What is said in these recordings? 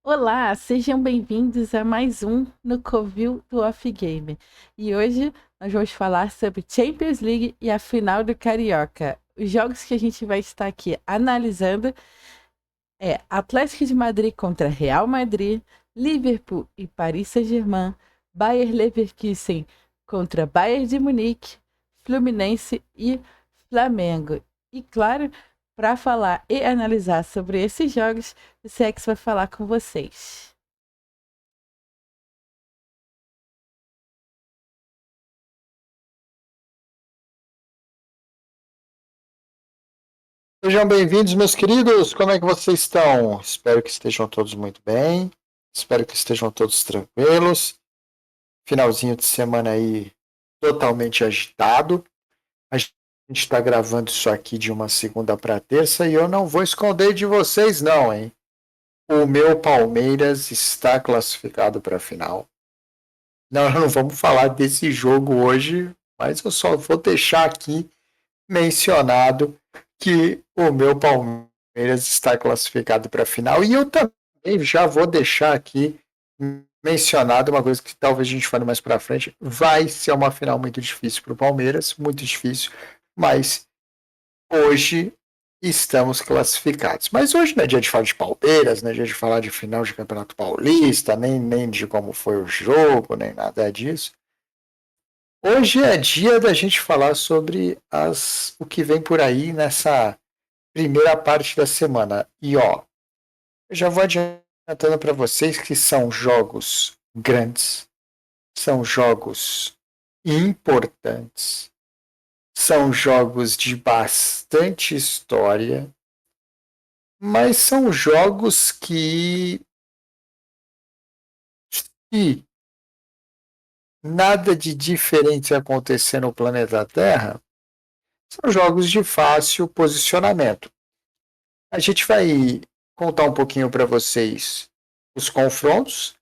Olá, sejam bem-vindos a mais um no Covil do Off Game. E hoje nós vamos falar sobre Champions League e a final do Carioca. Os jogos que a gente vai estar aqui analisando é Atlético de Madrid contra Real Madrid, Liverpool e Paris Saint-Germain, Bayer Leverkusen contra Bayern de Munique, Fluminense e Flamengo. E claro, para falar e analisar sobre esses jogos, o Sex vai falar com vocês. Sejam bem-vindos, meus queridos. Como é que vocês estão? Espero que estejam todos muito bem. Espero que estejam todos tranquilos. Finalzinho de semana aí totalmente agitado. A gente está gravando isso aqui de uma segunda para terça e eu não vou esconder de vocês, não, hein? O meu Palmeiras está classificado para a final. Não vamos falar desse jogo hoje, mas eu só vou deixar aqui mencionado que o meu Palmeiras está classificado para a final. E eu também já vou deixar aqui mencionado uma coisa que talvez a gente fale mais para frente. Vai ser uma final muito difícil para o Palmeiras, muito difícil, mas hoje estamos classificados. Mas hoje não é dia de falar de Palmeiras, não é dia de falar de final de Campeonato Paulista, nem de como foi o jogo, nem nada disso. Hoje é dia da gente falar sobre o que vem por aí nessa primeira parte da semana. E ó, eu já vou adiantando para vocês que são jogos grandes, são jogos importantes, são jogos de bastante história, mas são jogos que, se nada de diferente acontecer no planeta Terra, são jogos de fácil posicionamento. A gente vai contar um pouquinho para vocês os confrontos,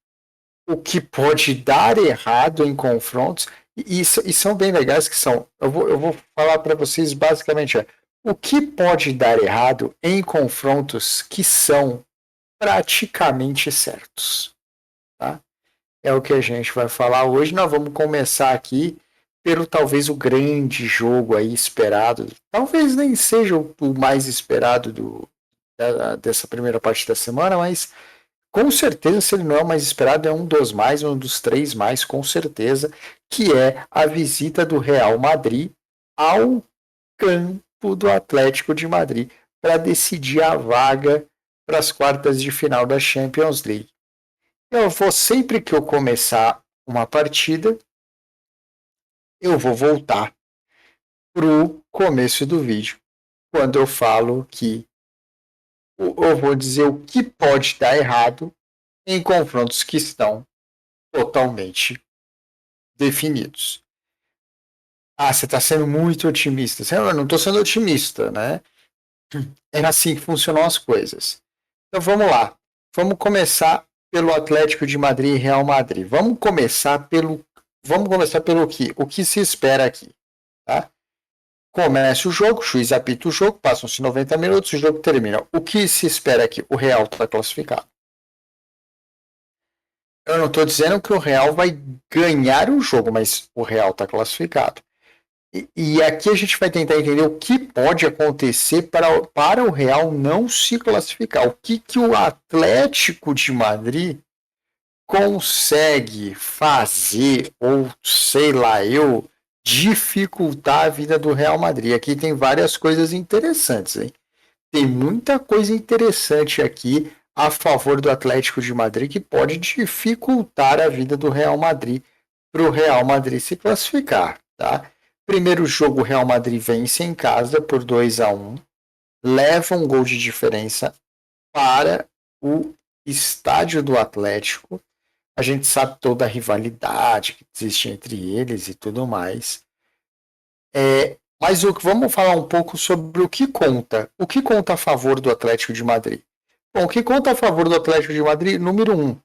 o que pode dar errado em confrontos, e são bem legais que são. Eu vou falar para vocês basicamente o que pode dar errado em confrontos que são praticamente certos. Tá? É o que a gente vai falar hoje. Nós vamos começar aqui pelo talvez o grande jogo aí esperado. Talvez nem seja o mais esperado dessa primeira parte da semana, mas com certeza, se ele não é o mais esperado, é um dos mais, um dos três mais, com certeza, que é a visita do Real Madrid ao campo do Atlético de Madrid para decidir a vaga para as quartas de final da Champions League. Eu vou, sempre que eu começar uma partida, eu vou voltar para o começo do vídeo, quando eu falo que eu vou dizer o que pode dar errado em confrontos que estão totalmente definidos. Ah, você está sendo muito otimista. Eu não estou sendo otimista, né? É assim que funcionam as coisas. Então vamos lá. Vamos começar pelo Atlético de Madrid e Real Madrid. Vamos começar pelo que? O que se espera aqui, tá? Começa o jogo, o juiz apita o jogo, passam-se 90 minutos, o jogo termina. O que se espera aqui? O Real está classificado. Eu não estou dizendo que o Real vai ganhar o jogo, mas o Real está classificado. E aqui a gente vai tentar entender o que pode acontecer para o Real não se classificar. O que o Atlético de Madrid consegue fazer, ou sei lá, dificultar a vida do Real Madrid. Aqui tem várias coisas interessantes, hein? Tem muita coisa interessante aqui a favor do Atlético de Madrid que pode dificultar a vida do Real Madrid para o Real Madrid se classificar, tá? Primeiro jogo, o Real Madrid vence em casa por 2-1, leva um gol de diferença para o estádio do Atlético. A gente sabe toda a rivalidade que existe entre eles e tudo mais. Mas vamos falar um pouco sobre o que conta. O que conta a favor do Atlético de Madrid? Bom, o que conta a favor do Atlético de Madrid? Número um.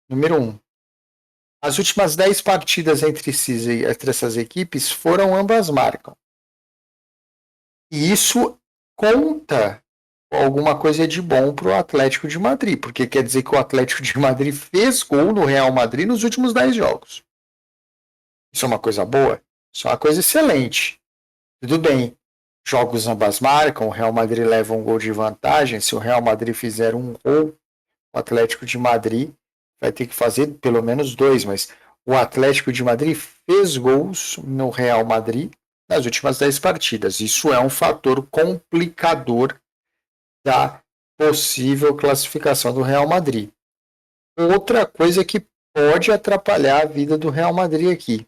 Número um. As últimas 10 partidas entre essas equipes foram ambas marcam. E isso conta alguma coisa de bom para o Atlético de Madrid, porque quer dizer que o Atlético de Madrid fez gol no Real Madrid nos últimos 10 jogos. Isso é uma coisa boa? Isso é uma coisa excelente. Tudo bem. Jogos ambas marcam, o Real Madrid leva um gol de vantagem. Se o Real Madrid fizer um gol, o Atlético de Madrid vai ter que fazer pelo menos 2, mas o Atlético de Madrid fez gols no Real Madrid nas últimas 10 partidas. Isso é um fator complicador da possível classificação do Real Madrid. Outra coisa que pode atrapalhar a vida do Real Madrid aqui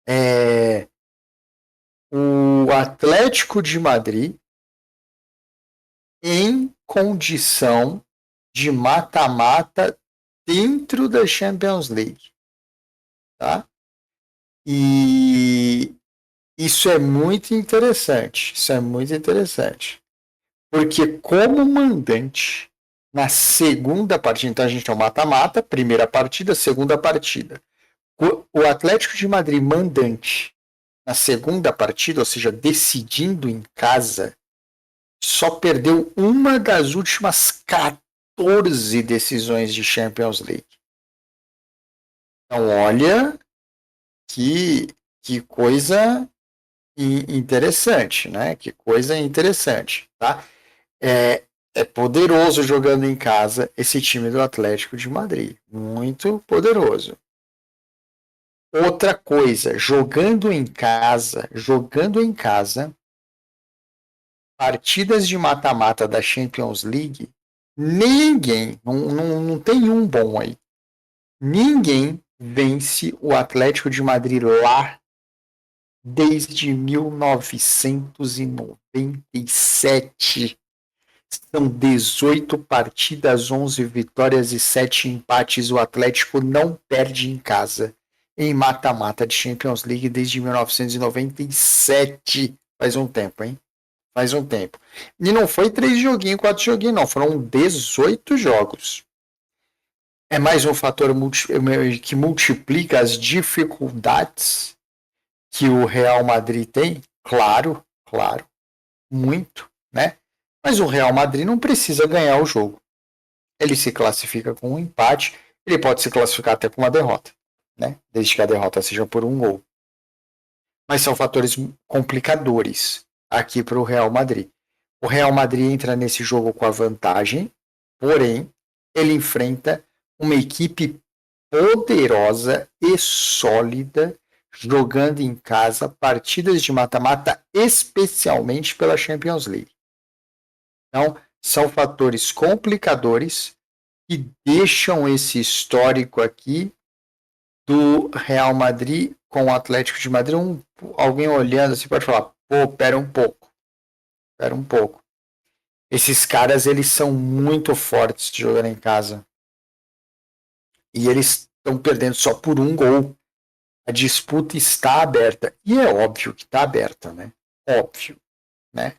é o Atlético de Madrid em condição de mata-mata dentro da Champions League. Tá? E isso é muito interessante. Isso é muito interessante. Porque como mandante na segunda partida, então a gente tem o mata-mata, primeira partida, segunda partida. O Atlético de Madrid mandante na segunda partida, ou seja, decidindo em casa, só perdeu uma das últimas 14 decisões de Champions League. Então, olha que coisa interessante, né? Que coisa interessante, tá? É poderoso jogando em casa esse time do Atlético de Madrid. Muito poderoso. Outra coisa, jogando em casa, partidas de mata-mata da Champions League, ninguém, não tem um bom aí, ninguém vence o Atlético de Madrid lá desde 1997. São 18 partidas, 11 vitórias e 7 empates. O Atlético não perde em casa em mata-mata de Champions League desde 1997. Faz um tempo, hein? Faz um tempo. E não foi 3 joguinhos, 4 joguinhos, não. Foram 18 jogos. É mais um fator que multiplica as dificuldades que o Real Madrid tem? Claro, muito, né? Mas o Real Madrid não precisa ganhar o jogo. Ele se classifica com um empate, ele pode se classificar até com uma derrota, né? Desde que a derrota seja por um gol. Mas são fatores complicadores aqui para o Real Madrid. O Real Madrid entra nesse jogo com a vantagem, porém, ele enfrenta uma equipe poderosa e sólida jogando em casa partidas de mata-mata, especialmente pela Champions League. Então, são fatores complicadores que deixam esse histórico aqui do Real Madrid com o Atlético de Madrid. Alguém olhando assim pode falar, pô, pera um pouco. Esses caras, eles são muito fortes de jogar em casa. E eles estão perdendo só por um gol. A disputa está aberta. E é óbvio que está aberta, né? Óbvio, né?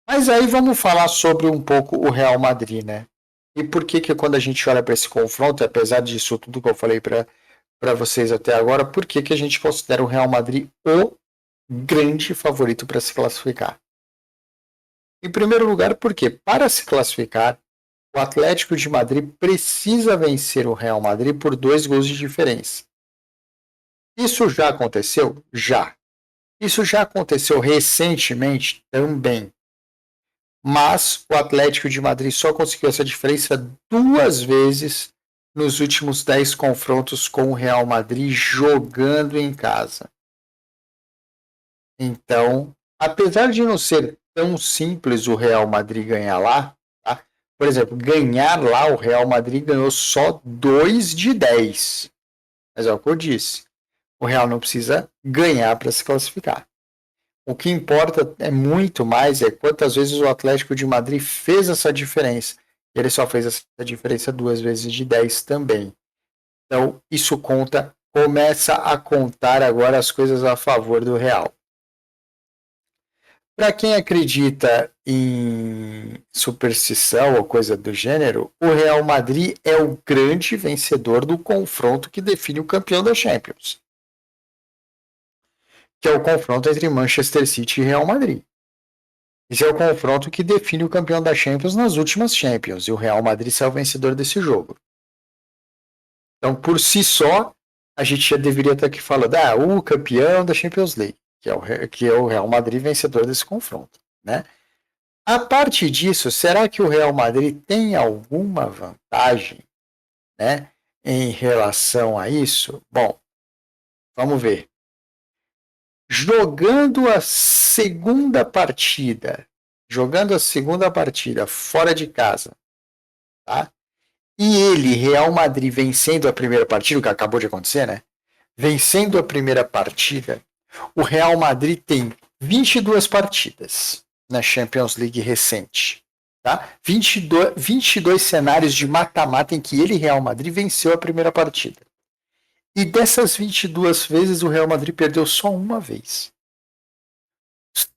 Mas aí vamos falar sobre um pouco o Real Madrid, né? E por que quando a gente olha para esse confronto, apesar disso tudo que eu falei para vocês até agora, por que a gente considera o Real Madrid o grande favorito para se classificar? Em primeiro lugar, porque para se classificar, o Atlético de Madrid precisa vencer o Real Madrid por 2 gols de diferença. Isso já aconteceu? Já. Isso já aconteceu recentemente? Também. Mas o Atlético de Madrid só conseguiu essa diferença 2 vezes nos últimos 10 confrontos com o Real Madrid jogando em casa. Então, apesar de não ser tão simples o Real Madrid ganhar lá, tá? Por exemplo, ganhar lá, o Real Madrid ganhou só 2 de 10. Mas é o que eu disse. O Real não precisa ganhar para se classificar. O que importa é muito mais quantas vezes o Atlético de Madrid fez essa diferença. Ele só fez essa diferença 2 vezes de 10 também. Então, isso começa a contar agora as coisas a favor do Real. Para quem acredita em superstição ou coisa do gênero, o Real Madrid é o grande vencedor do confronto que define o campeão da Champions, que é o confronto entre Manchester City e Real Madrid. Esse é o confronto que define o campeão da Champions nas últimas Champions, e o Real Madrid é o vencedor desse jogo. Então, por si só, a gente já deveria estar aqui falando, o campeão da Champions League, que é o Real Madrid vencedor desse confronto, né? A partir disso, será que o Real Madrid tem alguma vantagem, né, em relação a isso? Bom, vamos ver. Jogando a segunda partida fora de casa, tá? E ele, Real Madrid, vencendo a primeira partida, o que acabou de acontecer, né? Vencendo a primeira partida, o Real Madrid tem 22 partidas na Champions League recente. Tá? 22 cenários de mata-mata em que ele, Real Madrid, venceu a primeira partida. E dessas 22 vezes, o Real Madrid perdeu só uma vez.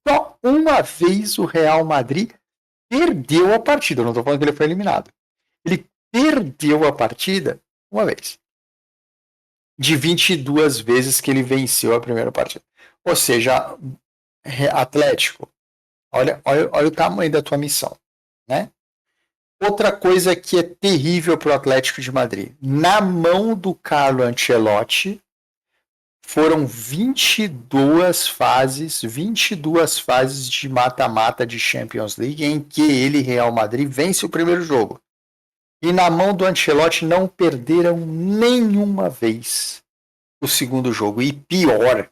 Só uma vez o Real Madrid perdeu a partida. Eu não estou falando que ele foi eliminado. Ele perdeu a partida uma vez. De 22 vezes que ele venceu a primeira partida. Ou seja, Atlético, olha o tamanho da tua missão, né? Outra coisa que é terrível para o Atlético de Madrid. Na mão do Carlo Ancelotti, foram 22 fases de mata-mata de Champions League em que ele, Real Madrid, vence o primeiro jogo. E na mão do Ancelotti não perderam nenhuma vez o segundo jogo. E pior,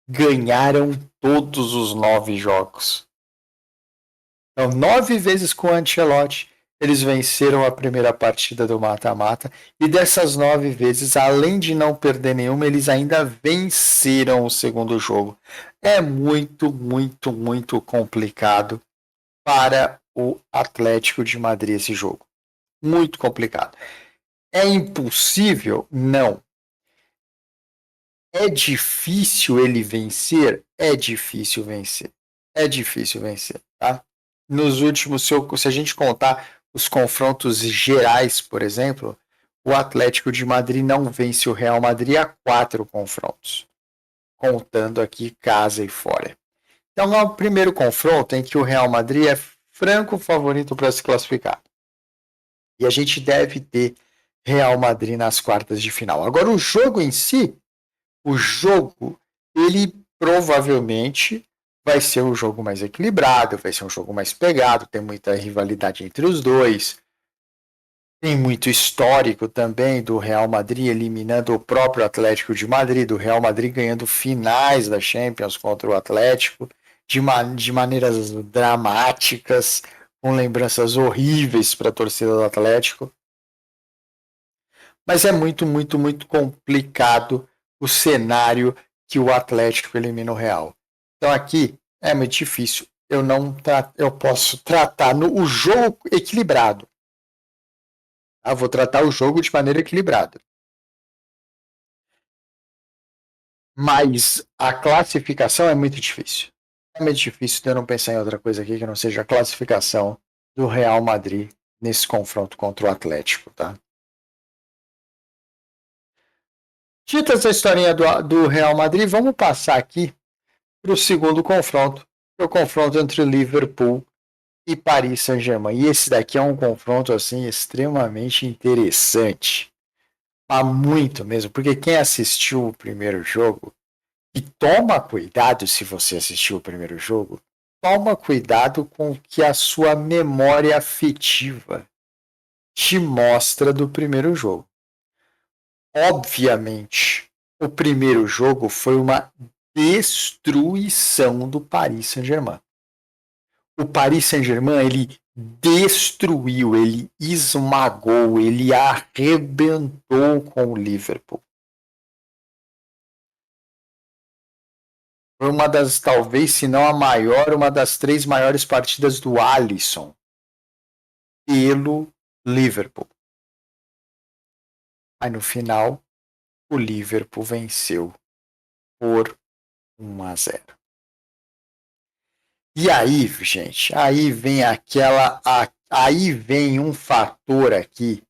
ganharam todos os 9 jogos. Então, 9 vezes com o Ancelotti, eles venceram a primeira partida do mata-mata. E dessas 9 vezes, além de não perder nenhuma, eles ainda venceram o segundo jogo. É muito, muito, muito complicado para o Atlético de Madrid esse jogo. Muito complicado. É impossível? Não. É difícil ele vencer? É difícil vencer. É difícil vencer, tá? Nos últimos, se a gente contar os confrontos gerais, por exemplo, o Atlético de Madrid não vence o Real Madrid a 4 confrontos, contando aqui casa e fora. Então é o primeiro confronto em que o Real Madrid é franco favorito para se classificar. E a gente deve ter Real Madrid nas quartas de final. Agora, o jogo em si, ele provavelmente vai ser um jogo mais equilibrado, vai ser um jogo mais pegado, tem muita rivalidade entre os dois. Tem muito histórico também do Real Madrid eliminando o próprio Atlético de Madrid, do Real Madrid ganhando finais da Champions contra o Atlético de maneiras dramáticas, com lembranças horríveis para a torcida do Atlético. Mas é muito, muito, muito complicado o cenário que o Atlético elimina o Real. Então aqui é muito difícil. Eu posso tratar o jogo equilibrado. Vou tratar o jogo de maneira equilibrada. Mas a classificação é muito difícil. É muito difícil de eu não pensar em outra coisa aqui que não seja a classificação do Real Madrid nesse confronto contra o Atlético, tá? Dita essa historinha do Real Madrid, vamos passar aqui para o segundo confronto, o confronto entre Liverpool e Paris Saint-Germain. E esse daqui é um confronto assim extremamente interessante, há muito mesmo, porque quem assistiu o primeiro jogo, e toma cuidado se você assistiu o primeiro jogo, toma cuidado com o que a sua memória afetiva te mostra do primeiro jogo. Obviamente, o primeiro jogo foi uma destruição do Paris Saint-Germain. O Paris Saint-Germain, ele destruiu, ele esmagou, ele arrebentou com o Liverpool. Foi uma das, talvez, se não a maior, uma das 3 maiores partidas do Alisson pelo Liverpool. Aí no final, o Liverpool venceu por 1-0. E aí, gente, aí vem um fator aqui,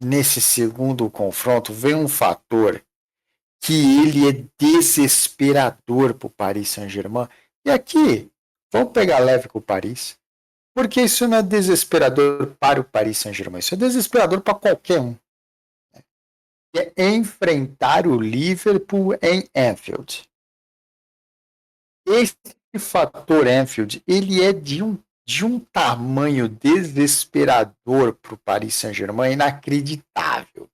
nesse segundo confronto, vem um fator que ele é desesperador para o Paris Saint-Germain. E aqui, Vamos pegar leve com o Paris. Porque isso não é desesperador para o Paris Saint-Germain, isso é desesperador para qualquer um. É enfrentar o Liverpool em Anfield. Esse fator Anfield, ele é de um tamanho desesperador para o Paris Saint-Germain, inacreditável.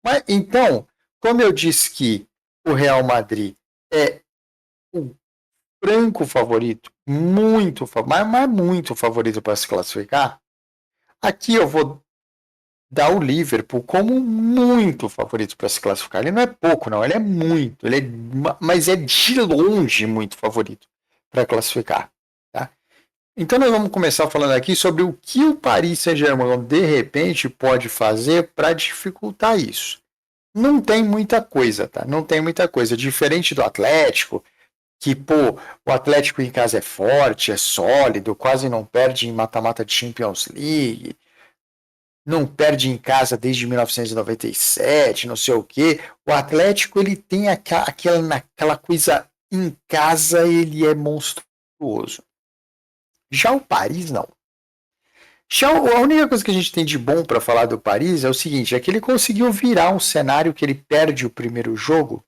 Mas, então, como eu disse que o Real Madrid é o franco favorito, mas muito favorito para se classificar, aqui eu vou dar o Liverpool como muito favorito para se classificar. Ele não é pouco, não, ele é muito, mas é de longe muito favorito para classificar. Tá? Então nós vamos começar falando aqui sobre o que o Paris Saint-Germain de repente pode fazer para dificultar isso. Não tem muita coisa, tá? Não tem muita coisa. Diferente do Atlético, que, pô, o Atlético em casa é forte, é sólido, quase não perde em mata-mata de Champions League, não perde em casa desde 1997, não sei o quê. O Atlético, ele tem aquela coisa em casa, ele é monstruoso. Já o Paris, não. A única coisa que a gente tem de bom para falar do Paris é o seguinte, é que ele conseguiu virar um cenário que ele perde o primeiro jogo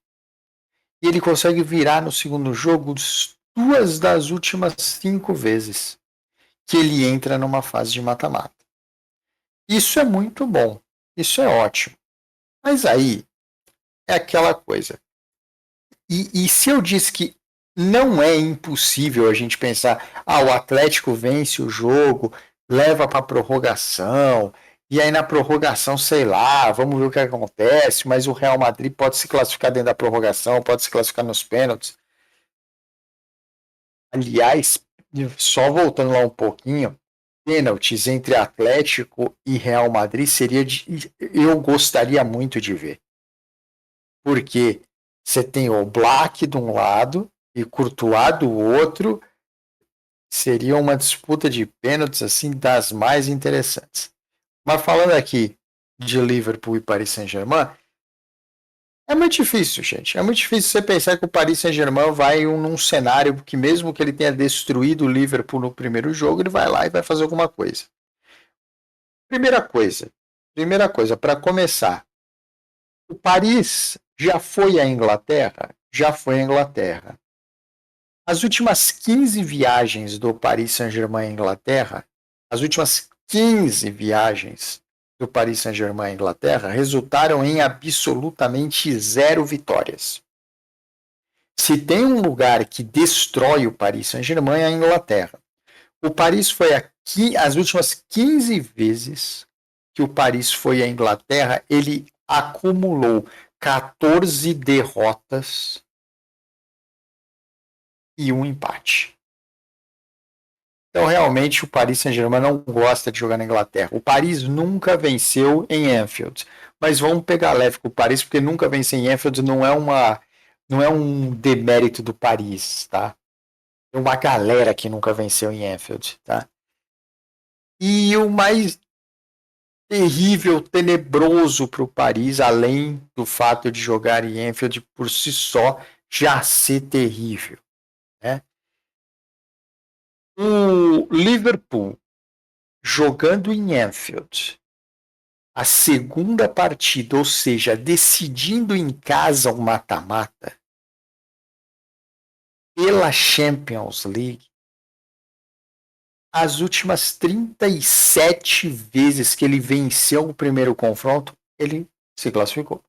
e ele consegue virar no segundo jogo 2 das últimas 5 vezes que ele entra numa fase de mata-mata. Isso é muito bom, isso é ótimo. Mas aí é aquela coisa. E se eu disse que não é impossível a gente pensar, o Atlético vence o jogo, leva para prorrogação, e aí na prorrogação, sei lá, vamos ver o que acontece, mas o Real Madrid pode se classificar dentro da prorrogação, pode se classificar nos pênaltis. Aliás, só voltando lá um pouquinho, pênaltis entre Atlético e Real Madrid eu gostaria muito de ver. Porque você tem o Black de um lado e Courtois do outro, seria uma disputa de pênaltis assim das mais interessantes. Mas falando aqui de Liverpool e Paris Saint-Germain, é muito difícil, gente. É muito difícil você pensar que o Paris Saint-Germain vai num cenário que mesmo que ele tenha destruído o Liverpool no primeiro jogo, ele vai lá e vai fazer alguma coisa. Primeira coisa, para começar, o Paris já foi à Inglaterra? Já foi à Inglaterra. As últimas 15 viagens do Paris Saint-Germain à Inglaterra, as últimas 15 viagens do Paris Saint-Germain à Inglaterra resultaram em absolutamente 0 vitórias. Se tem um lugar que destrói o Paris Saint-Germain é a Inglaterra. O Paris foi aqui, as últimas 15 vezes que o Paris foi à Inglaterra, ele acumulou 14 derrotas e um empate. Então, realmente, o Paris Saint-Germain não gosta de jogar na Inglaterra. O Paris nunca venceu em Anfield. Mas vamos pegar leve com o Paris, porque nunca vencer em Anfield não é um demérito do Paris, tá? Tem uma galera que nunca venceu em Anfield, tá? E o mais terrível, tenebroso para o Paris, além do fato de jogar em Anfield por si só já ser terrível, né? O Liverpool jogando em Anfield, a segunda partida, ou seja, decidindo em casa o mata-mata pela Champions League, as últimas 37 vezes que ele venceu o primeiro confronto, ele se classificou.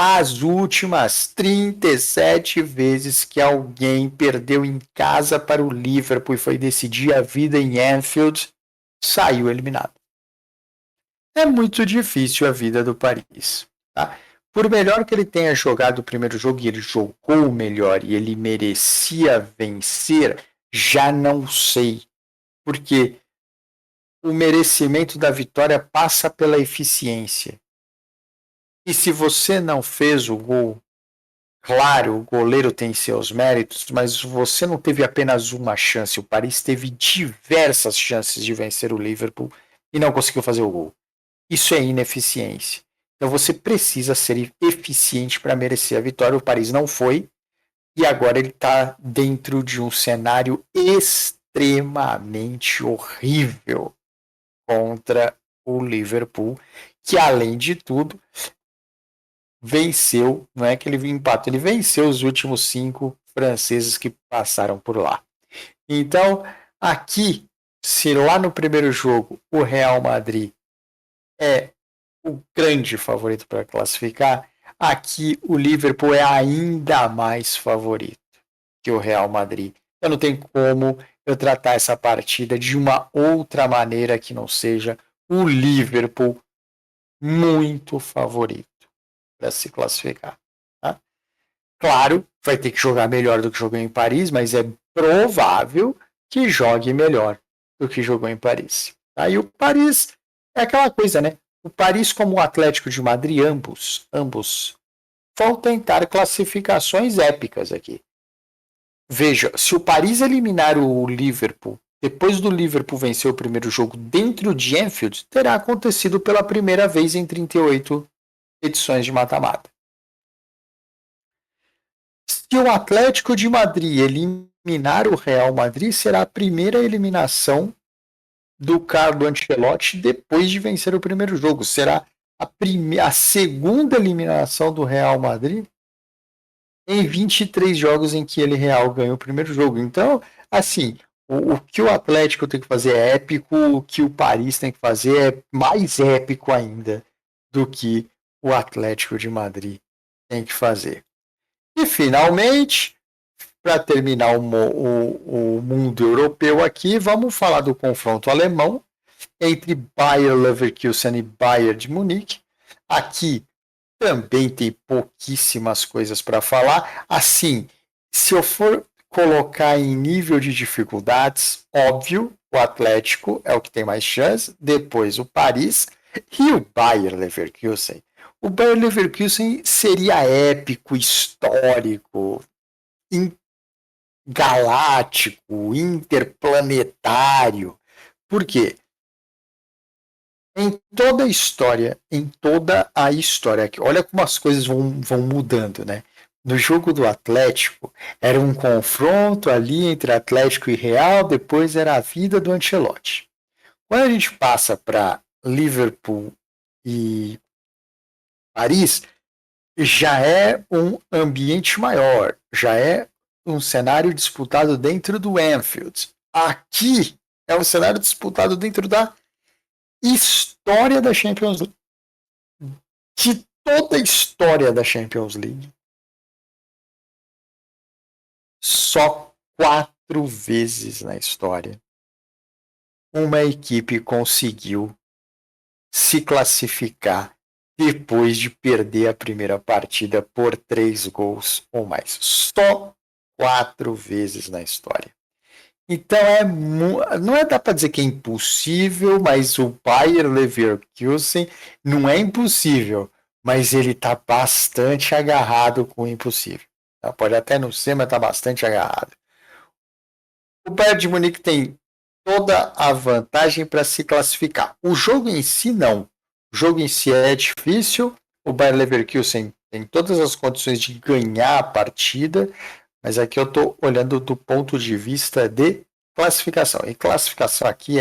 As últimas 37 vezes que alguém perdeu em casa para o Liverpool e foi decidir a vida em Anfield, saiu eliminado. É muito difícil a vida do Paris. Tá? Por melhor que ele tenha jogado o primeiro jogo, e ele jogou melhor e ele merecia vencer, já não sei. Porque o merecimento da vitória passa pela eficiência. E se você não fez o gol, claro, o goleiro tem seus méritos, mas você não teve apenas uma chance. O Paris teve diversas chances de vencer o Liverpool e não conseguiu fazer o gol. Isso é ineficiência. Então você precisa ser eficiente para merecer a vitória. O Paris não foi E agora ele está dentro de um cenário extremamente horrível contra o Liverpool, que além de tudo venceu, não é que ele empatou, ele venceu os últimos 5 franceses que passaram por lá. Então, aqui, se lá no primeiro jogo o Real Madrid é o grande favorito para classificar, aqui o Liverpool é ainda mais favorito que o Real Madrid. Eu não tenho como eu tratar essa partida de uma outra maneira que não seja o Liverpool muito favorito para se classificar. Tá? Claro, vai ter que jogar melhor do que jogou em Paris, mas é provável que jogue melhor do que jogou em Paris. Tá? E o Paris é aquela coisa, né? O Paris como o Atlético de Madrid, ambos vão tentar classificações épicas aqui. Veja, se o Paris eliminar o Liverpool, depois do Liverpool vencer o primeiro jogo dentro de Anfield, terá acontecido pela primeira vez em 38 edições de mata-mata. Se o Atlético de Madrid eliminar o Real Madrid, será a primeira eliminação do Carlo Ancelotti depois de vencer o primeiro jogo. Será a segunda eliminação do Real Madrid em 23 jogos em que ele Real ganhou o primeiro jogo. Então, assim, o que o Atlético tem que fazer é épico, o que o Paris tem que fazer é mais épico ainda do que o Atlético de Madrid tem que fazer. E, finalmente, para terminar o mundo europeu aqui, vamos falar do confronto alemão entre Bayer Leverkusen e Bayern de Munique. Aqui também tem pouquíssimas coisas para falar. Assim, se eu for colocar em nível de dificuldades, óbvio, o Atlético é o que tem mais chance, depois o Paris e o Bayer Leverkusen. O Bayer Leverkusen seria épico, histórico, galáctico, interplanetário. Por quê? Em toda a história, olha como as coisas vão mudando, né? No jogo do Atlético, era um confronto ali entre Atlético e Real, depois era a vida do Ancelotti. Quando a gente passa para Liverpool e Paris, já é um ambiente maior, já é um cenário disputado dentro do Anfield. Aqui é um cenário disputado dentro da história da Champions League. De toda a história da Champions League, só 4 vezes na história uma equipe conseguiu se classificar depois de perder a primeira partida por 3 gols ou mais. Só 4 vezes na história. Então não dá para dizer que é impossível, mas o Bayer Leverkusen não é impossível, mas ele está bastante agarrado com o impossível. Pode até não ser, mas está bastante agarrado. O Bayern de Munique tem toda a vantagem para se classificar. O jogo em si não. O jogo em si é difícil. O Bayer Leverkusen tem todas as condições de ganhar a partida, mas aqui eu estou olhando do ponto de vista de classificação. E classificação aqui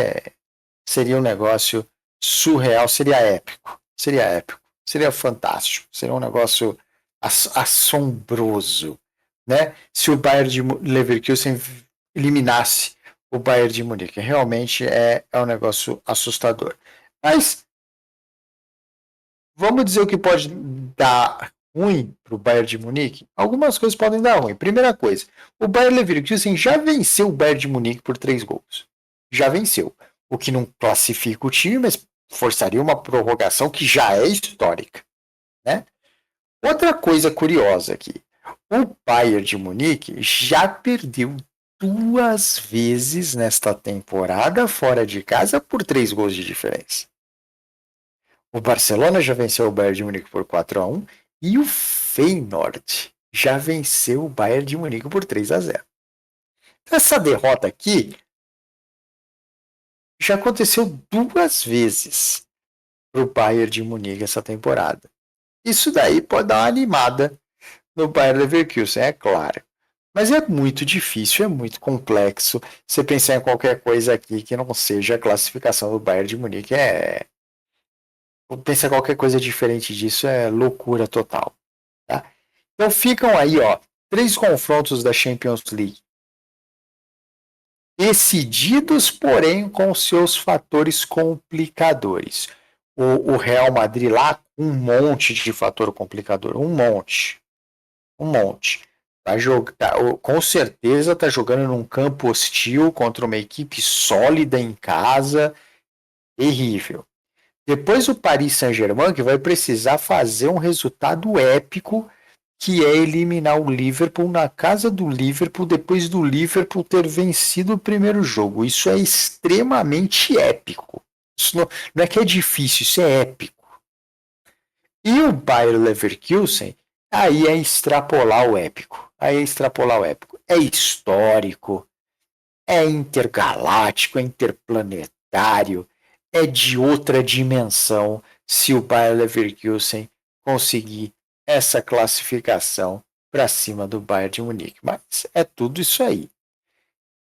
seria um negócio surreal, seria épico. Seria fantástico. Seria um negócio assombroso. Né? Se o Bayern de Leverkusen eliminasse o Bayern de Munique. Realmente é um negócio assustador. Mas vamos dizer o que pode dar ruim para o Bayern de Munique? Algumas coisas podem dar ruim. Primeira coisa, o Bayern Leverkusen já venceu o Bayern de Munique por 3 gols. Já venceu. O que não classifica o time, mas forçaria uma prorrogação que já é histórica. Né? Outra coisa curiosa aqui. O Bayern de Munique já perdeu 2 vezes nesta temporada fora de casa por 3 gols de diferença. O Barcelona já venceu o Bayern de Munique por 4-1 e o Feyenoord já venceu o Bayern de Munique por 3-0. Essa derrota aqui já aconteceu 2 vezes para o Bayern de Munique essa temporada. Isso daí pode dar uma animada no Bayern Leverkusen, é claro. Mas é muito difícil, é muito complexo. Você pensar em qualquer coisa aqui que não seja a classificação do Bayern de Munique pensar qualquer coisa diferente disso é loucura total, tá? Então ficam aí, ó, 3 confrontos da Champions League decididos, porém com seus fatores complicadores. O Real Madrid lá, um monte de fator complicador, um monte. Com certeza está jogando num campo hostil contra uma equipe sólida em casa, terrível. Depois o Paris Saint-Germain que vai precisar fazer um resultado épico, que é eliminar o Liverpool na casa do Liverpool depois do Liverpool ter vencido o primeiro jogo. Isso é extremamente épico. Isso não é que é difícil, isso é épico. E o Bayer Leverkusen, aí é extrapolar o épico. Aí é extrapolar o épico. É histórico, é intergaláctico, é interplanetário, é de outra dimensão se o Bayer Leverkusen conseguir essa classificação para cima do Bayern de Munique. Mas é tudo isso aí.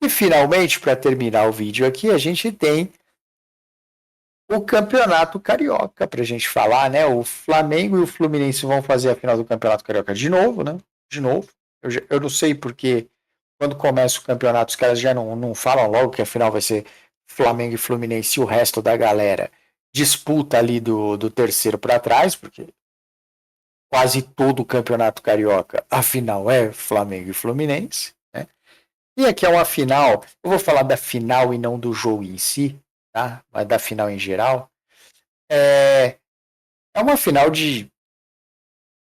E finalmente, para terminar o vídeo aqui, a gente tem o Campeonato Carioca para a gente falar, né? O Flamengo e o Fluminense vão fazer a final do Campeonato Carioca de novo, né? De novo. Eu não sei porque quando começa o campeonato os caras já não falam logo que a final vai ser Flamengo e Fluminense e o resto da galera disputa ali do terceiro para trás, porque quase todo o Campeonato Carioca a final é Flamengo e Fluminense, né? E aqui é uma final, eu vou falar da final e não do jogo em si, tá? Mas da final em geral. É uma final de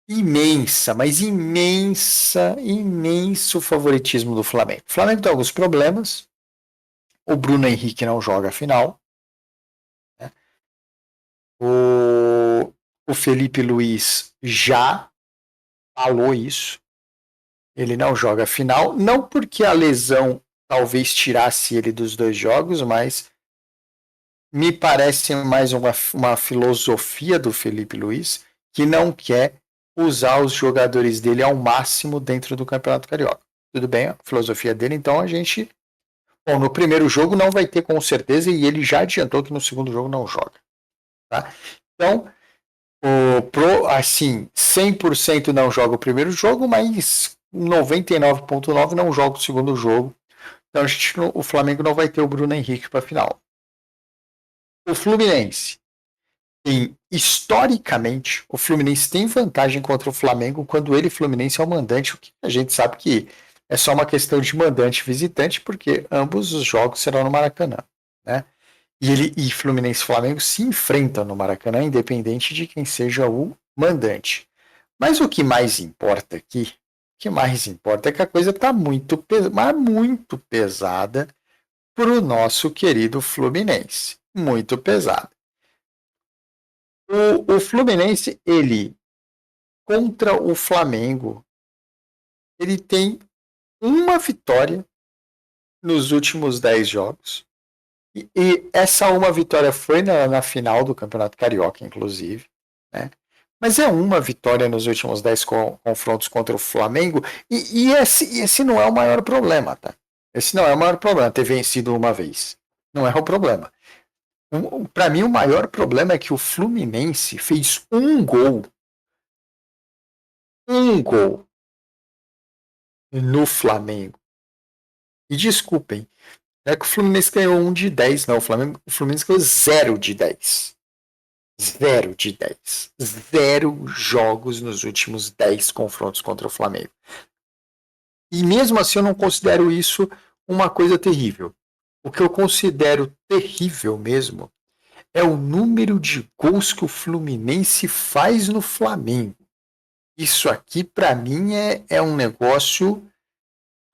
imensa, mas imenso favoritismo do Flamengo. O Flamengo tem alguns problemas. O Bruno Henrique não joga a final. Né? O Felipe Luiz já falou isso. Ele não joga a final. Não porque a lesão talvez tirasse ele dos 2 jogos, mas me parece mais uma filosofia do Felipe Luiz que não quer usar os jogadores dele ao máximo dentro do Campeonato Carioca. Tudo bem, a filosofia dele, então a gente. Bom, no primeiro jogo não vai ter com certeza, e ele já adiantou que no segundo jogo não joga. Tá? Então, assim, 100% não joga o primeiro jogo, mas 99,9% não joga o segundo jogo. Então o Flamengo não vai ter o Bruno Henrique para a final. O Fluminense historicamente, o Fluminense tem vantagem contra o Flamengo quando ele, Fluminense, é o mandante, o que a gente sabe que é só uma questão de mandante e visitante, porque ambos os jogos serão no Maracanã, né? E Fluminense e Flamengo se enfrentam no Maracanã, independente de quem seja o mandante. Mas o que mais importa aqui, o que mais importa é que a coisa está muito pesada para o nosso querido Fluminense. Muito pesada. O Fluminense, ele, contra o Flamengo, ele tem uma vitória nos últimos 10 jogos. E essa uma vitória foi na final do Campeonato Carioca, inclusive. Né? Mas é uma vitória nos últimos 10 confrontos contra o Flamengo. E esse não é o maior problema, tá? Esse não é o maior problema, ter vencido uma vez. Não é o problema. Para mim, o maior problema é que o Fluminense fez um gol no Flamengo. E desculpem, não é que o Fluminense ganhou 1 de 10, não. O Fluminense ganhou 0 de 10. 0 de 10. 0 jogos nos últimos 10 confrontos contra o Flamengo. E mesmo assim eu não considero isso uma coisa terrível. O que eu considero terrível mesmo é o número de gols que o Fluminense faz no Flamengo. Isso aqui, para mim, é um negócio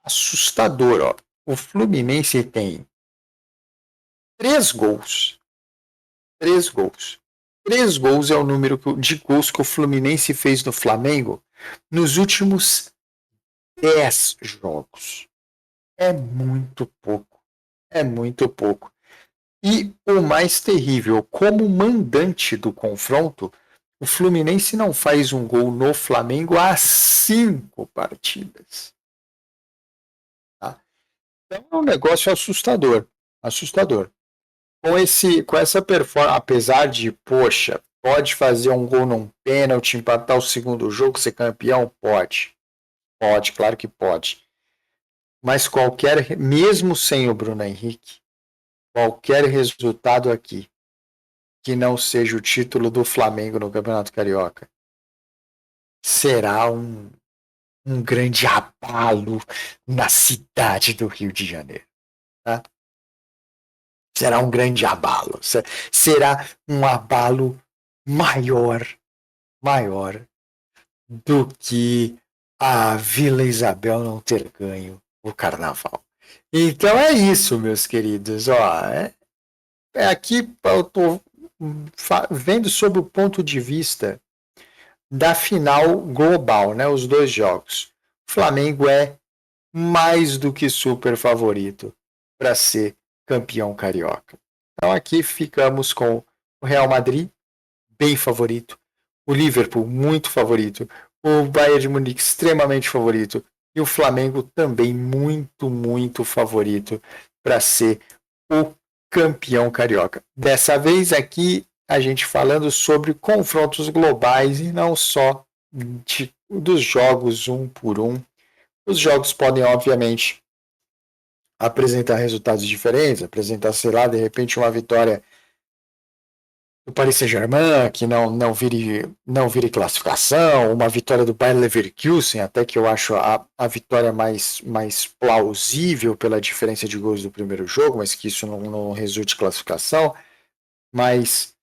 assustador. Ó. O Fluminense tem 3 gols. 3 gols. 3 gols é o número de gols que o Fluminense fez no Flamengo nos últimos 10 jogos. É muito pouco. É muito pouco. E o mais terrível, como mandante do confronto, o Fluminense não faz um gol no Flamengo há 5 partidas. Então é um negócio assustador, assustador. Com essa performance, apesar de, poxa, pode fazer um gol num pênalti, empatar o segundo jogo, ser campeão? Pode. Pode, claro que pode. Mas mesmo sem o Bruno Henrique, qualquer resultado aqui que não seja o título do Flamengo no Campeonato Carioca será um grande abalo na cidade do Rio de Janeiro. Tá? Será um grande abalo. Será um abalo maior do que a Vila Isabel não ter ganho o carnaval. Então é isso, meus queridos. Ó, aqui eu estou vendo sob o ponto de vista da final global, né? Os dois jogos. O Flamengo é mais do que super favorito para ser campeão carioca. Então aqui ficamos com o Real Madrid bem favorito, o Liverpool muito favorito, o Bayern de Munique extremamente favorito e o Flamengo também muito favorito para ser o campeão carioca. Dessa vez aqui a gente falando sobre confrontos globais e não só dos jogos um por um. Os jogos podem, obviamente, apresentar resultados diferentes, apresentar, sei lá, de repente uma vitória do Paris Saint-Germain, que não vire classificação, uma vitória do Bayer Leverkusen, até que eu acho a vitória mais plausível pela diferença de gols do primeiro jogo, mas que isso não resulte em classificação. Mas,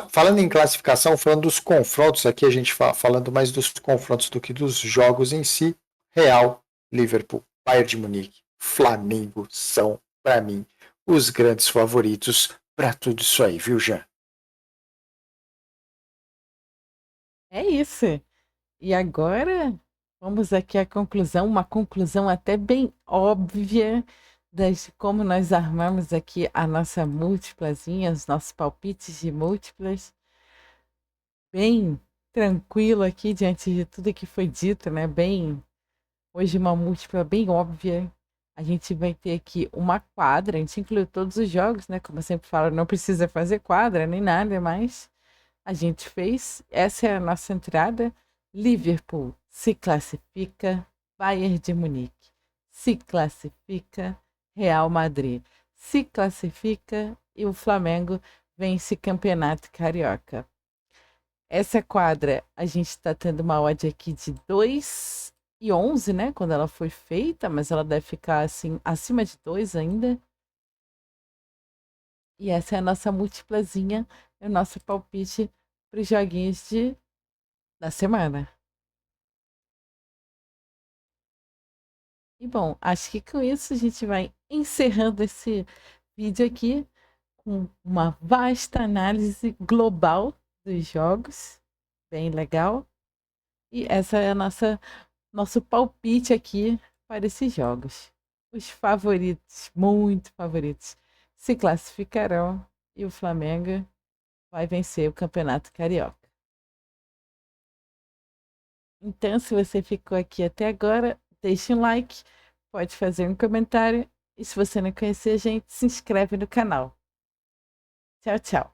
falando em classificação, falando dos confrontos, aqui a gente falando mais dos confrontos do que dos jogos em si, Real, Liverpool, Bayern de Munique, Flamengo são, para mim, os grandes favoritos para tudo isso aí, viu, Jean? É isso. E agora vamos aqui à conclusão, uma conclusão até bem óbvia de como nós armamos aqui a nossa múltiplazinha, os nossos palpites de múltiplas. Bem tranquilo aqui diante de tudo que foi dito, né? Hoje uma múltipla bem óbvia. A gente vai ter aqui uma quadra, a gente incluiu todos os jogos, né? Como eu sempre falo, não precisa fazer quadra nem nada, mas a gente fez. Essa é a nossa entrada. Liverpool se classifica, Bayern de Munique se classifica, Real Madrid se classifica e o Flamengo vence campeonato carioca. Essa quadra, a gente está tendo uma odd aqui de 2,11, né? Quando ela foi feita, mas ela deve ficar assim, acima de 2 ainda. E essa é a nossa múltiplazinha, é o nosso palpite para os joguinhos da semana. E bom, acho que com isso a gente vai encerrando esse vídeo aqui com uma vasta análise global dos jogos, bem legal. E essa é a nosso palpite aqui para esses jogos. Os favoritos, muito favoritos, se classificarão e o Flamengo vai vencer o Campeonato Carioca. Então, se você ficou aqui até agora, deixe um like, pode fazer um comentário e se você não conhecer a gente, se inscreve no canal. Tchau, tchau.